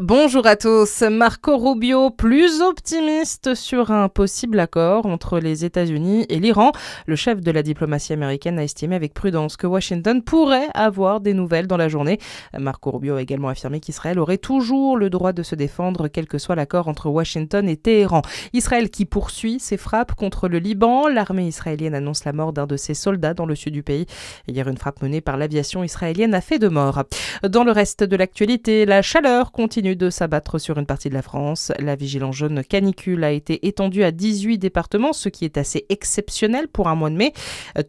Bonjour à tous. Marco Rubio, plus optimiste sur un possible accord entre les États-Unis et l'Iran. Le chef de la diplomatie américaine a estimé avec prudence que Washington pourrait avoir des nouvelles dans la journée. Marco Rubio a également affirmé qu'Israël aurait toujours le droit de se défendre, quel que soit l'accord entre Washington et Téhéran. Israël qui poursuit ses frappes contre le Liban. L'armée israélienne annonce la mort d'un de ses soldats dans le sud du pays. Hier, une frappe menée par l'aviation israélienne a fait 2 morts. Dans le reste de l'actualité, la chaleur continue de s'abattre sur une partie de la France. La vigilance jaune canicule a été étendue à 18 départements, ce qui est assez exceptionnel pour un mois de mai.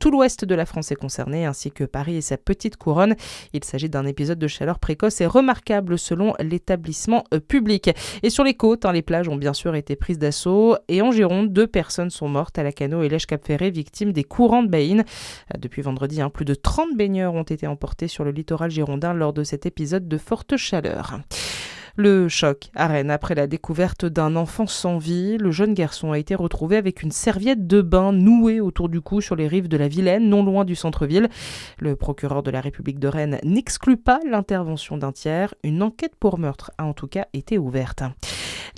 Tout l'ouest de la France est concerné, ainsi que Paris et sa petite couronne. Il s'agit d'un épisode de chaleur précoce et remarquable selon l'établissement public. Et sur les côtes, les plages ont bien sûr été prises d'assaut. Et en Gironde, 2 personnes sont mortes à Lacanau et Lège-Cap-Ferré, victimes des courants de Baïne. Depuis vendredi, plus de 30 baigneurs ont été emportés sur le littoral girondin lors de cet épisode de forte chaleur. Le choc à Rennes après la découverte d'un enfant sans vie. Le jeune garçon a été retrouvé avec une serviette de bain nouée autour du cou sur les rives de la Vilaine, non loin du centre-ville. Le procureur de la République de Rennes n'exclut pas l'intervention d'un tiers. Une enquête pour meurtre a en tout cas été ouverte.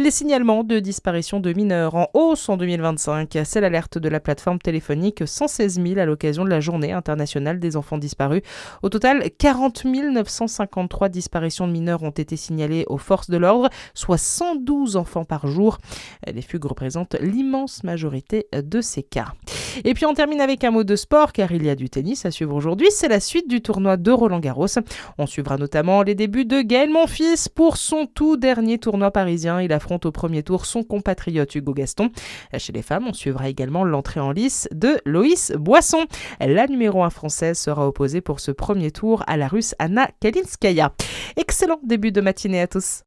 Les signalements de disparition de mineurs en hausse en 2025. C'est l'alerte de la plateforme téléphonique 116 000 à l'occasion de la Journée internationale des enfants disparus. Au total, 40 953 disparitions de mineurs ont été signalées aux forces de l'ordre, soit 112 enfants par jour. Les fugues représentent l'immense majorité de ces cas. Et puis on termine avec un mot de sport, car il y a du tennis à suivre aujourd'hui. C'est la suite du tournoi de Roland-Garros. On suivra notamment les débuts de Gaël Monfils pour son tout dernier tournoi parisien. Il affronte au premier tour son compatriote Hugo Gaston. Chez les femmes, on suivra également l'entrée en lice de Loïs Boisson. La numéro 1 française sera opposée pour ce premier tour à la Russe Anna Kalinskaya. Excellent début de matinée à tous.